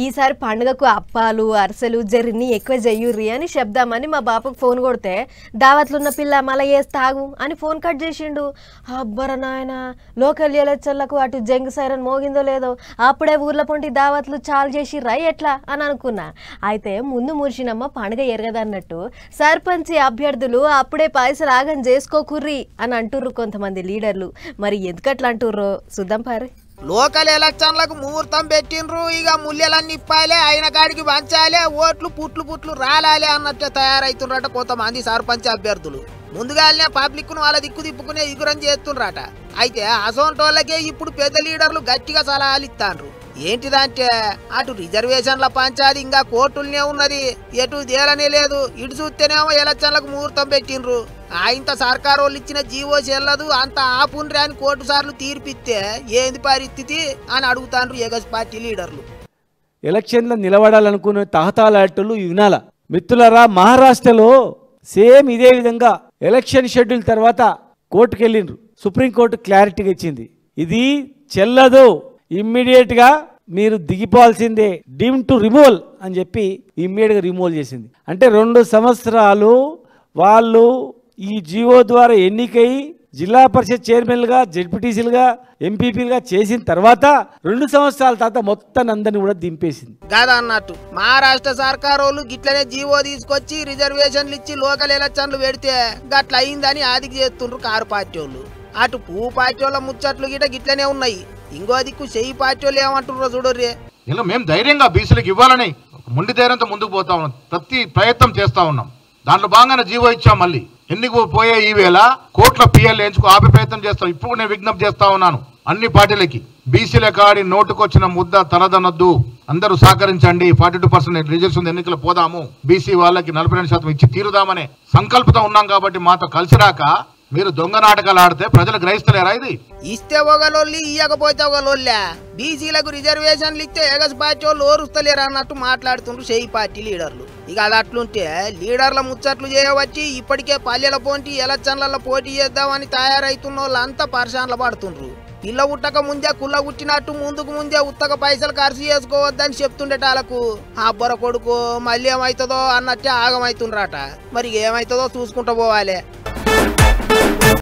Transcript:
ఈసారి పండుగకు అప్పాలు అరిసెలు జర్నీ ఎక్కువ చెయ్యుర్రి అని చెప్దామని మా బాపుకు ఫోన్ కొడితే దావత్లున్న పిల్ల మళ్ళీ తాగు అని ఫోన్ కట్ చేసిండు. అబ్బర నాయన లోకల్ ఎలక్షన్లకు అటు జంగ్ సైరన్ మోగిందో లేదో అప్పుడే ఊర్ల పొంటి దావత్లు చాలు చేసిర్రా ఎట్లా అని అనుకున్నా. అయితే ముందు మురిసినమ్మ పండుగ ఎరగదన్నట్టు సర్పంచ్ అభ్యర్థులు అప్పుడే పైసలు ఆగం చేసుకోకుర్రి అని అంటుర్రు కొంతమంది లీడర్లు. మరి ఎందుకట్లా అంటుర్రో చూద్దాం పారి. లోకల్ ఎలక్షన్లకు ముహూర్తం పెట్టిండ్రు. ఇక ముల్లెలన్నీ ఇప్పాలే, అయిన కాడికి పంచాలే, ఓట్లు పుట్లు రాలాలే అన్నట్టే తయారైతుండ్రట కొంతమంది సర్పంచ్ అభ్యర్థులు. ముందుగానే పబ్లిక్ ను వాళ్ళ దిక్కు తిప్పుకునే ఇగురం చేస్తుండ్రట. అయితే అసోంటోళ్ళకే ఇప్పుడు పెద్ద లీడర్లు గట్టిగా సలహాలు ఇస్తాండ్రు. ఏంటిదంటే అటు రిజర్వేషన్ల పంచాది ఇంకా కోర్టులనే ఉన్నది, ఎటు తేలనే లేదు. ఇటు చూస్తేనేమో ఎలక్షన్లకు ముహూర్తం పెట్టిండ్రు. ఇంత సర్కారు వాళ్ళు ఇచ్చిన జీవో చెల్లదు, అంత ఆపుండ్రి అని కోర్టు సార్లు తీర్పిస్తే ఏంది పరిస్థితి అని అడుగుతాండ్రు ఎగస్ పార్టీ లీడర్లు. ఎలక్షన్లో నిలబడాలనుకునే తహతాలాటలు వినాల మిత్రులరా. మహారాష్ట్రలో సేమ్ ఇదే విధంగా ఎలక్షన్ షెడ్యూల్ తర్వాత కోర్టుకు వెళ్ళిండ్రు. సుప్రీంకోర్టు క్లారిటీగా ఇచ్చింది, ఇది చెల్లదు, ఇమ్మీడియట్గా మీరు దిగిపోవాల్సిందే, డీమ్ టు రిమూవల్ అని చెప్పి ఇమ్మీడియట్గా రిమూవల్ చేసింది. అంటే 2 సంవత్సరాలు వాళ్ళు ఈ జీవో ద్వారా ఎన్నికై జిల్లా పరిషత్ చైర్మన్లుగా జెడ్పీటీసీలుగా ఎంపీపీలుగా చేసిన తర్వాత 2 సంవత్సరాల తర్వాత మొత్తం అందరిని కూడా దింపేసింది కదా అన్నట్టు. మహారాష్ట్ర సర్కారు వాళ్ళు గిట్లనే జీవో తీసుకొచ్చి రిజర్వేషన్లు ఇచ్చి లోకల్ ఎలక్షన్లు పెడితే గట్ల అయిందని ఆదికి చేస్తుండ్రు కారు పార్టీ వాళ్ళు. అటు పువ్వు పార్టీ వాళ్ళ ముచ్చట్లు గిట్లనే ఉన్నాయి. ఇంకో దిక్కు చెయ్యి పార్టీ వాళ్ళు ఏమంటుర్రో చూడర్రే. ఇలా మేము ధైర్యంగా బీసీలకు ఇవ్వాలని మొండి ధైర్యంతో ముందుకు పోతా ఉన్నాం, ప్రతి ప్రయత్నం చేస్తా ఉన్నాం. దాంట్లో భాగంగానే జీవో ఇచ్చాం. మళ్ళీ ఎన్నిక పోయే ఈ వేళ కోట్ల పిఎల్ ఎంచుకో ఆపే ప్రయత్నం చేస్తాం. ఇప్పుడు నేను విజ్ఞప్తి చేస్తా ఉన్నాను అన్ని పార్టీలకి, బీసీల కాడి నోటుకొచ్చిన ముద్ద తలదనొద్దు, అందరూ సహకరించండి. 42% రిజర్వేషన్ ఎన్నికలు పోదాము, బీసీ వాళ్ళకి 42% ఇచ్చి తీరుదామనే సంకల్పంతో ఉన్నాం. కాబట్టి మాతో కలిసి రాక మీరు దొంగ నాటకాలు ఆడితే ప్రజలు గ్రహిస్తలేరా? ఇది ఇస్తే ఒకలోళ్ళు ఇయ్యకపోతే ఒకలోళ్ళే. బీసీలకు రిజర్వేషన్లు ఇస్తే ఎగస్ పార్టీ వాళ్ళు ఓరుస్తలేరు అన్నట్టు మాట్లాడుతుండ్రు చెయ్యి పార్టీ లీడర్లు. ఇక అది అట్లుంటే లీడర్ల ముచ్చట్లు చేయవచ్చి ఇప్పటికే పల్లెల పోటీ ఎలక్షన్లలో పోటీ చేద్దామని తయారైతున్న వాళ్ళంతా పరిశాన్లు పడుతుండ్రు. పిల్ల ఉట్టక ముందే కుల్ల కుట్టినట్టు ముందే ఉత్తక పైసలు ఖర్చు చేసుకోవద్దని చెప్తుండేటాలకు అబ్బర కొడుకు మళ్ళీ ఏమవుతుందో అన్నట్టే ఆగమవుతుండ్రట. మరి ఏమవుతుందో చూసుకుంటూ పోవాలి.